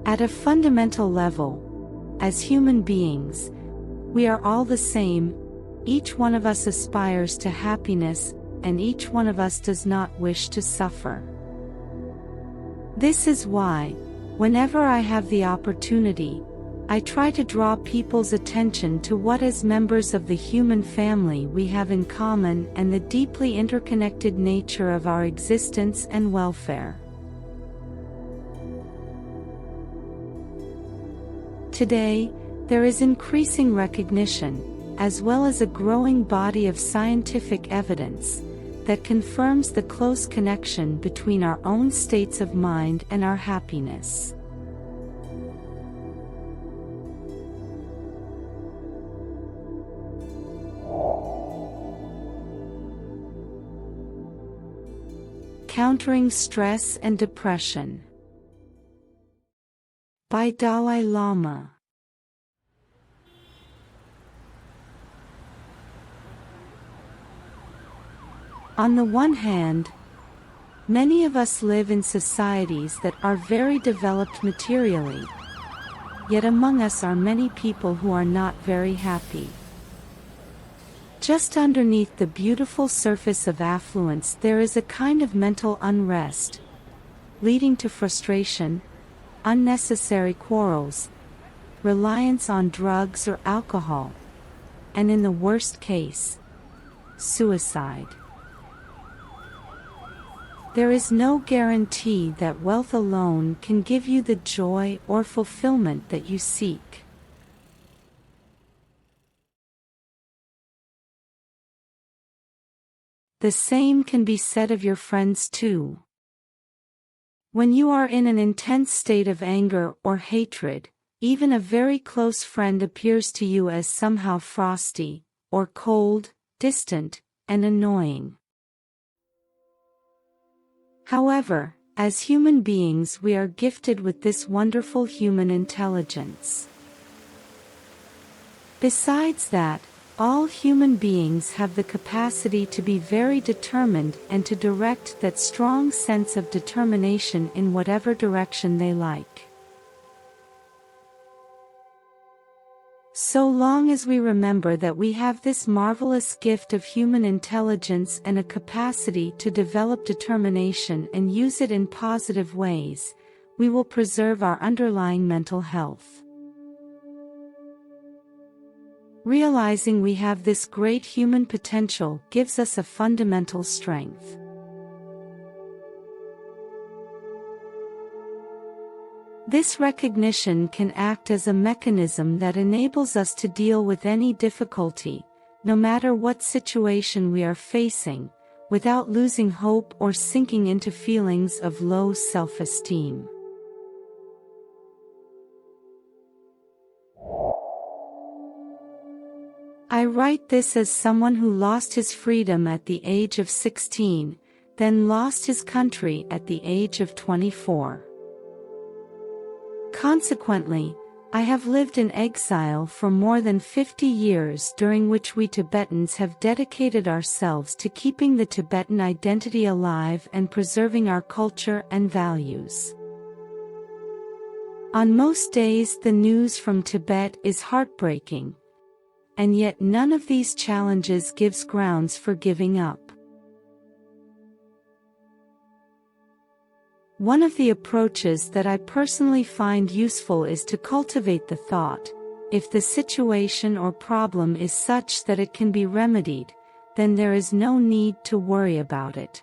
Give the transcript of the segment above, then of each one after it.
At a fundamental level, as human beings, we are all the same. Each one of us aspires to happiness, and each one of us does not wish to suffer. This is why, whenever I have the opportunity, I try to draw people's attention to what as members of the human family we have in common and the deeply interconnected nature of our existence and welfare. Today, there is increasing recognition, as well as a growing body of scientific evidence, that confirms the close connection between our own states of mind and our happiness. Countering Stress and Depression by Dalai Lama. On the one hand, many of us live in societies that are very developed materially, yet among us are many people who are not very happy. Just underneath the beautiful surface of affluence there is a kind of mental unrest, leading to frustration, unnecessary quarrels, reliance on drugs or alcohol, and in the worst case, suicide. There is no guarantee that wealth alone can give you the joy or fulfillment that you seek. The same can be said of your friends too. When you are in an intense state of anger or hatred, even a very close friend appears to you as somehow frosty, or cold, distant, and annoying. However, as human beings we are gifted with this wonderful human intelligence. Besides that, all human beings have the capacity to be very determined and to direct that strong sense of determination in whatever direction they like. So long as we remember that we have this marvelous gift of human intelligence and a capacity to develop determination and use it in positive ways, we will preserve our underlying mental health. Realizing we have this great human potential gives us a fundamental strength. This recognition can act as a mechanism that enables us to deal with any difficulty, no matter what situation we are facing, without losing hope or sinking into feelings of low self-esteem. I write this as someone who lost his freedom at the age of 16, then lost his country at the age of 24. Consequently, I have lived in exile for more than 50 years, during which we Tibetans have dedicated ourselves to keeping the Tibetan identity alive and preserving our culture and values. On most days the news from Tibet is heartbreaking, and yet none of these challenges gives grounds for giving up. One of the approaches that I personally find useful is to cultivate the thought, if the situation or problem is such that it can be remedied, then there is no need to worry about it.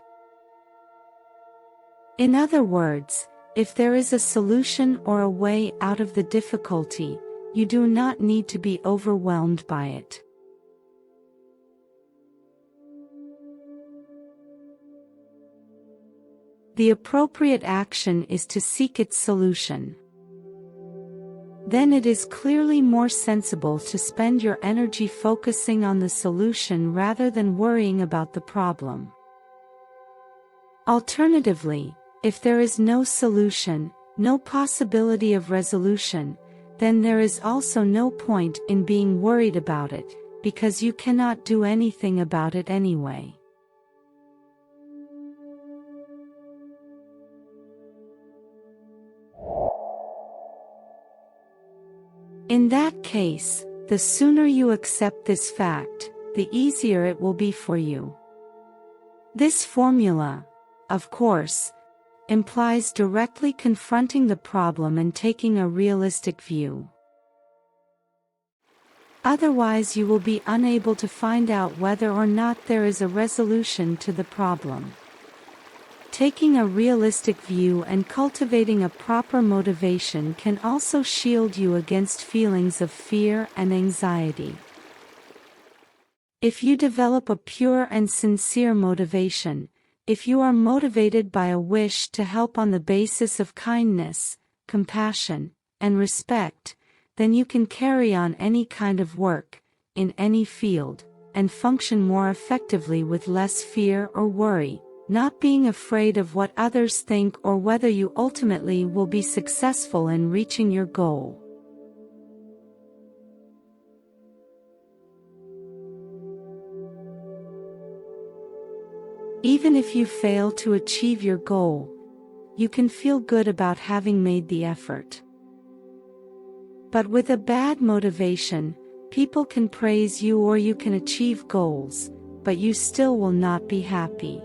In other words, if there is a solution or a way out of the difficulty, you do not need to be overwhelmed by it. The appropriate action is to seek its solution. Then it is clearly more sensible to spend your energy focusing on the solution rather than worrying about the problem. Alternatively, if there is no solution, no possibility of resolution, then there is also no point in being worried about it, because you cannot do anything about it anyway. In that case, the sooner you accept this fact, the easier it will be for you. This formula, of course, implies directly confronting the problem and taking a realistic view. Otherwise, you will be unable to find out whether or not there is a resolution to the problem. Taking a realistic view and cultivating a proper motivation can also shield you against feelings of fear and anxiety. If you develop a pure and sincere motivation, if you are motivated by a wish to help on the basis of kindness, compassion, and respect, then you can carry on any kind of work, in any field, and function more effectively with less fear or worry, not being afraid of what others think or whether you ultimately will be successful in reaching your goal. Even if you fail to achieve your goal, you can feel good about having made the effort. But with a bad motivation, people can praise you or you can achieve goals, but you still will not be happy.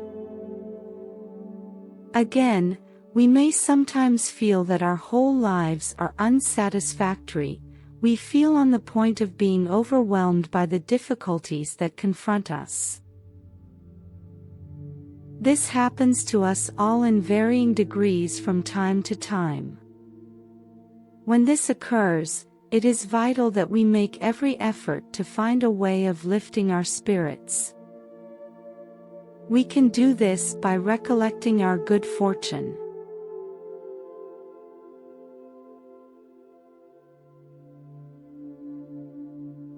Again, we may sometimes feel that our whole lives are unsatisfactory. We feel on the point of being overwhelmed by the difficulties that confront us. This happens to us all in varying degrees from time to time. When this occurs, it is vital that we make every effort to find a way of lifting our spirits. We can do this by recollecting our good fortune.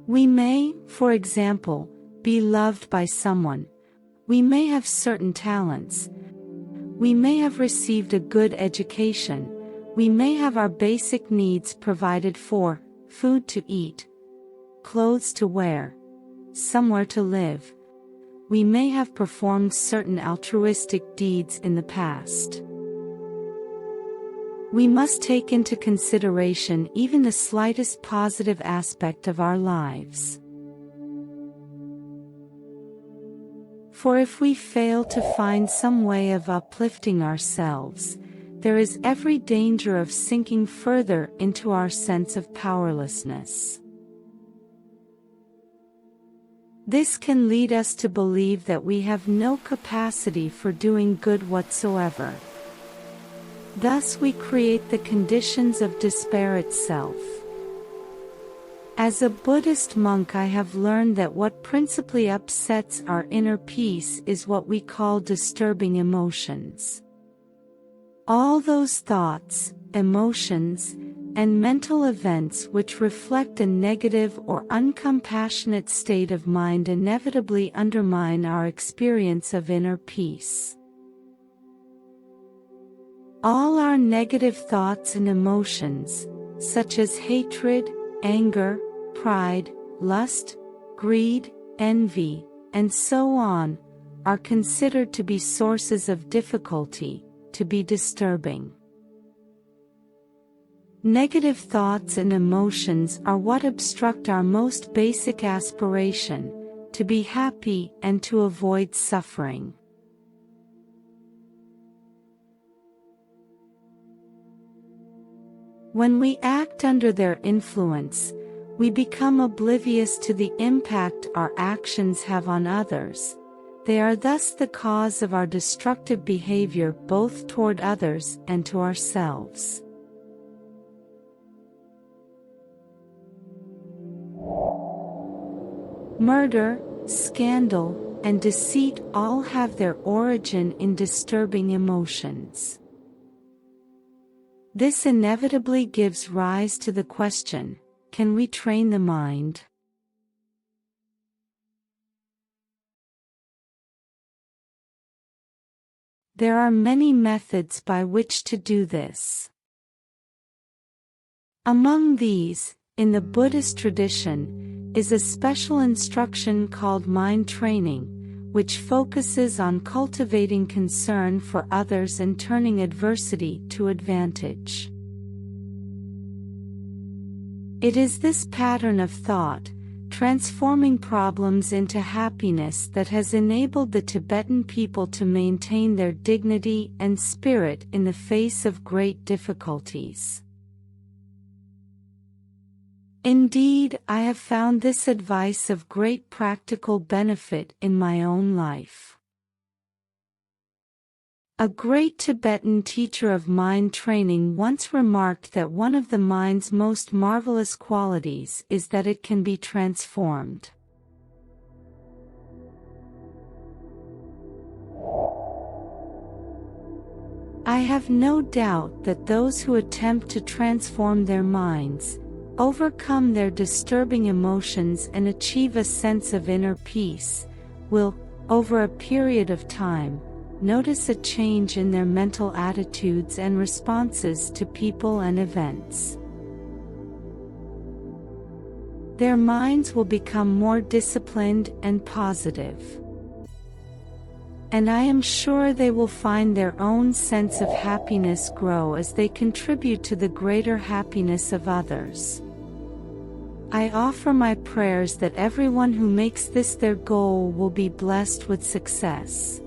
We may, for example, be loved by someone. We may have certain talents. We may have received a good education. We may have our basic needs provided for, food to eat, clothes to wear, somewhere to live. We may have performed certain altruistic deeds in the past. We must take into consideration even the slightest positive aspect of our lives. For if we fail to find some way of uplifting ourselves, there is every danger of sinking further into our sense of powerlessness. This can lead us to believe that we have no capacity for doing good whatsoever. Thus we create the conditions of despair itself. As a Buddhist monk, I have learned that what principally upsets our inner peace is what we call disturbing emotions. All those thoughts, emotions, and mental events which reflect a negative or uncompassionate state of mind inevitably undermine our experience of inner peace. All our negative thoughts and emotions, such as hatred, anger, pride, lust, greed, envy, and so on, are considered to be sources of difficulty, to be disturbing. Negative thoughts and emotions are what obstruct our most basic aspiration, to be happy and to avoid suffering. When we act under their influence, we become oblivious to the impact our actions have on others. They are thus the cause of our destructive behavior both toward others and to ourselves. Murder, scandal, and deceit all have their origin in disturbing emotions. This inevitably gives rise to the question, can we train the mind? There are many methods by which to do this. Among these, in the Buddhist tradition, is a special instruction called mind training, which focuses on cultivating concern for others and turning adversity to advantage. It is this pattern of thought, transforming problems into happiness, that has enabled the Tibetan people to maintain their dignity and spirit in the face of great difficulties. Indeed, I have found this advice of great practical benefit in my own life. A great Tibetan teacher of mind training once remarked that one of the mind's most marvelous qualities is that it can be transformed. I have no doubt that those who attempt to transform their minds, overcome their disturbing emotions and achieve a sense of inner peace, will, over a period of time, notice a change in their mental attitudes and responses to people and events. Their minds will become more disciplined and positive. And I am sure they will find their own sense of happiness grow as they contribute to the greater happiness of others. I offer my prayers that everyone who makes this their goal will be blessed with success.